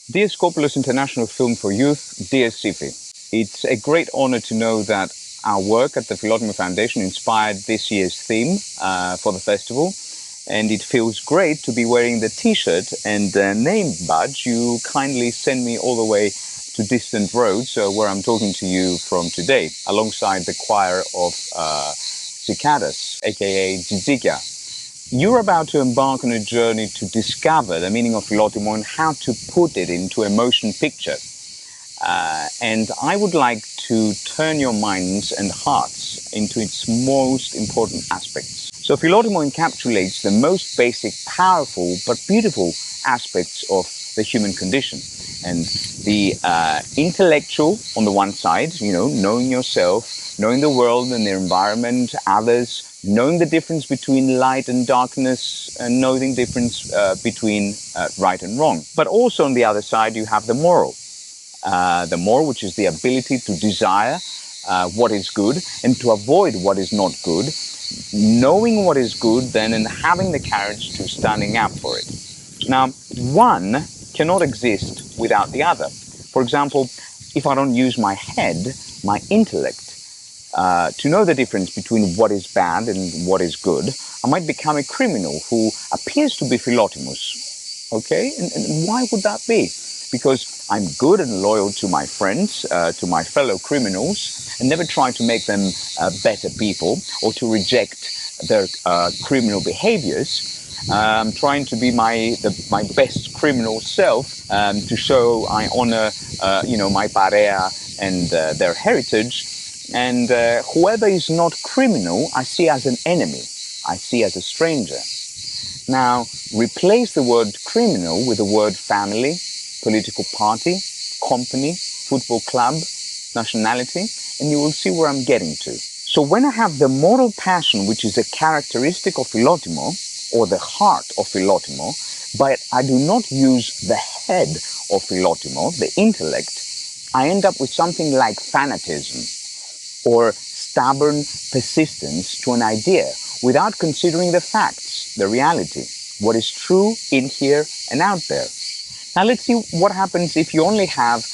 Dear Skopelos International Film for Youth, dear SIFFY, it's a great honor to know that our work at the Philotimo Foundation inspired this year's theme for the festival, and it feels great to be wearing the t-shirt and the name badge you kindly send me all the way to distant roads where I'm talking to you from today, alongside the choir of cicadas, aka tzitzika. You're about to embark on a journey to discover the meaning of Philotimo and how to put it into a motion picture. And I would like to turn your minds and hearts into its most important aspects. So Philotimo encapsulates the most basic, powerful, but beautiful aspects of the human condition. And the intellectual on the one side, knowing yourself, knowing the world and the environment, others, knowing the difference between light and darkness, and knowing the difference between right and wrong. But also on the other side, you have the moral. The moral, which is the ability to desire what is good and to avoid what is not good, knowing what is good then and having the courage to standing up for it. Now, one cannot exist without the other. For example, if I don't use my head, my intellect, to know the difference between what is bad and what is good, I might become a criminal who appears to be Philotimos. Okay? And why would that be? Because I'm good and loyal to my friends, to my fellow criminals, and never try to make them better people or to reject their criminal behaviors. I'm trying to be my best criminal self to show I honor, my parea and their heritage. And whoever is not criminal, I see as an enemy. I see as a stranger. Now, replace the word criminal with the word family, political party, company, football club, nationality, and you will see where I'm getting to. So when I have the moral passion, which is a characteristic of Philotimo, or the heart of Philotimo, but I do not use the head of Philotimo, the intellect, I end up with something like fanatism, or stubborn persistence to an idea without considering the facts, the reality, what is true in here and out there. Now let's see what happens if you only have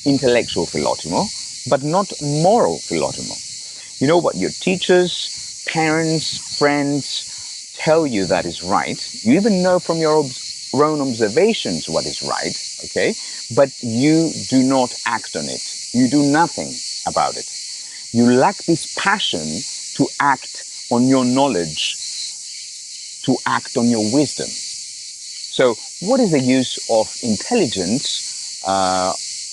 intellectual Philotimo, but not moral Philotimo. You know what your teachers, parents, friends tell you that is right. You even know from your own observations what is right, okay? But you do not act on it. You do nothing about it. You lack this passion to act on your knowledge, to act on your wisdom. So what is the use of intelligence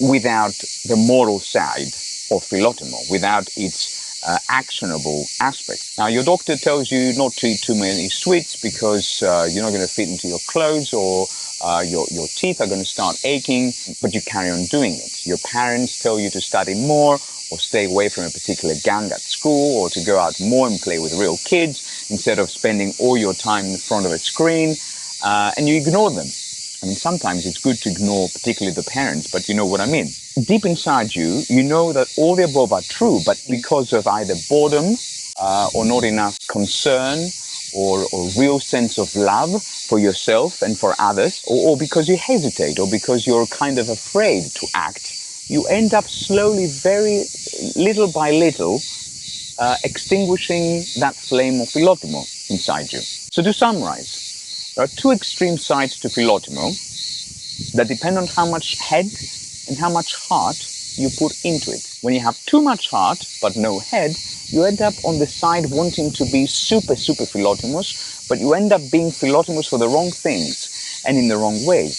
without the moral side of Philotimo, without its actionable aspect? Now, your doctor tells you not to eat too many sweets because you're not going to fit into your clothes, or your teeth are going to start aching, but you carry on doing it. Your parents tell you to study more, or stay away from a particular gang at school, or to go out more and play with real kids instead of spending all your time in front of a screen, and you ignore them. I mean, sometimes it's good to ignore particularly the parents, but you know what I mean. Deep inside you, you know that all the above are true, but because of either boredom or not enough concern or real sense of love for yourself and for others, or because you hesitate, or because you're kind of afraid to act, you end up slowly, very little by little, extinguishing that flame of Philotimo inside you. So to summarize, there are two extreme sides to Philotimo that depend on how much head and how much heart you put into it. When you have too much heart but no head, you end up on the side wanting to be super Philotimos, but you end up being Philotimos for the wrong things and in the wrong ways.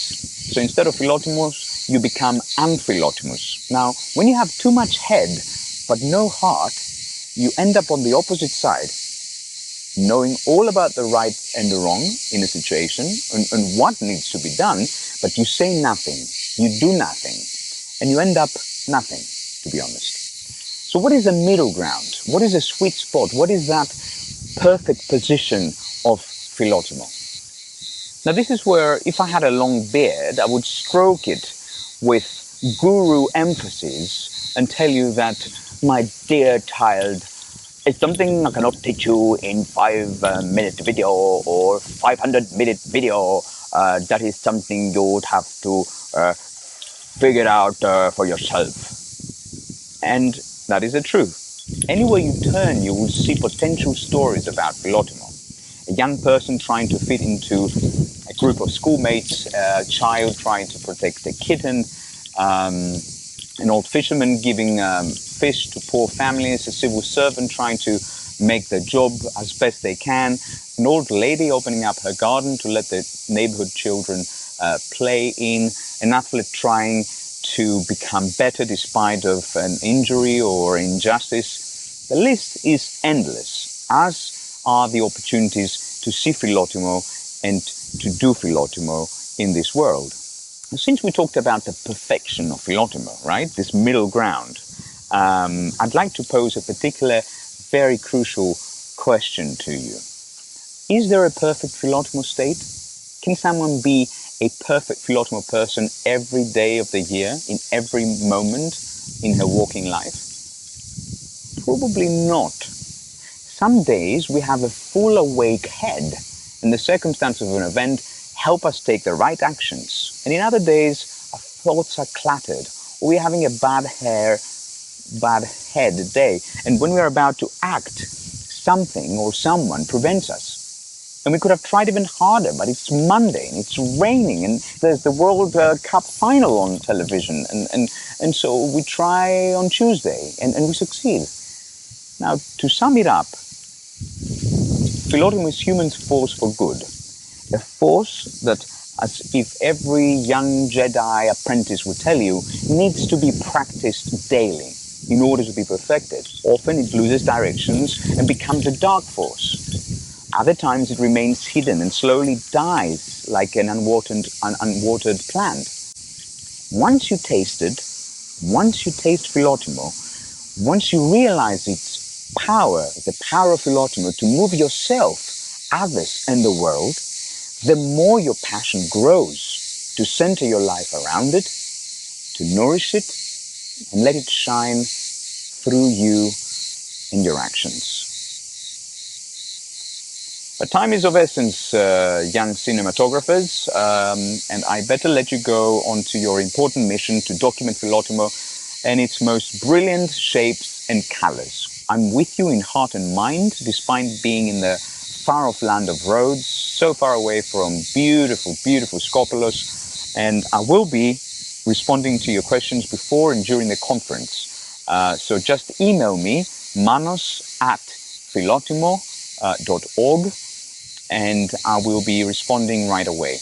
So instead of Philotimos, you become unphilotimos. Now, when you have too much head but no heart, you end up on the opposite side, knowing all about the right and the wrong in a situation and what needs to be done, but you say nothing, you do nothing, and you end up nothing, to be honest. So what is a middle ground? What is a sweet spot? What is that perfect position of Philotimo? Now this is where, if I had a long beard, I would stroke it with guru emphasis and tell you that, my dear child, it's something I cannot teach you in 5-minute video or 500-minute video. That is something you would have to figure it out for yourself. And that is the truth. Anywhere you turn, you will see potential stories about Philotimo. A young person trying to fit into a group of schoolmates, a child trying to protect a kitten, an old fisherman giving fish to poor families, a civil servant trying to make their job as best they can, an old lady opening up her garden to let the neighborhood children play in, an athlete trying to become better despite of an injury or injustice. The list is endless, as are the opportunities to see Philotimo and to do Philotimo in this world. Since we talked about the perfection of Philotimo, right, this middle ground, I'd like to pose a particular, very crucial question to you. Is there a perfect Philotimo state? Can someone be a perfect Philotimo person every day of the year, in every moment in her walking life? Probably not. Some days we have a full awake head, and the circumstances of an event help us take the right actions. And in other days, our thoughts are cluttered, or we're having a bad head day. And when we're about to act, something or someone prevents us. And we could have tried even harder, but it's Monday and it's raining and there's the World Cup final on television. And so we try on Tuesday and we succeed. Now, to sum it up, Philotimo is humans' force for good. A force that, as if every young Jedi apprentice would tell you, needs to be practiced daily in order to be perfected. Often it loses directions and becomes a dark force. Other times it remains hidden and slowly dies like an unwatered plant. Once you taste Philotimo, once you realize its power, the power of Philotimo to move yourself, others, and the world, the more your passion grows to center your life around it, to nourish it, and let it shine through you in your actions. But time is of essence, young cinematographers, and I better let you go on to your important mission to document Philotimo and its most brilliant shapes and colors. I'm with you in heart and mind, despite being in the far-off land of Rhodes, so far away from beautiful, beautiful Skopelos, and I will be responding to your questions before and during the conference. So just email me, manos@philotimo.org, and I will be responding right away.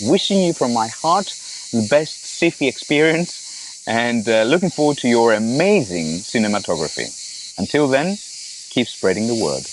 Wishing you from my heart the best SIFFY experience, and looking forward to your amazing cinematography. Until then, keep spreading the word.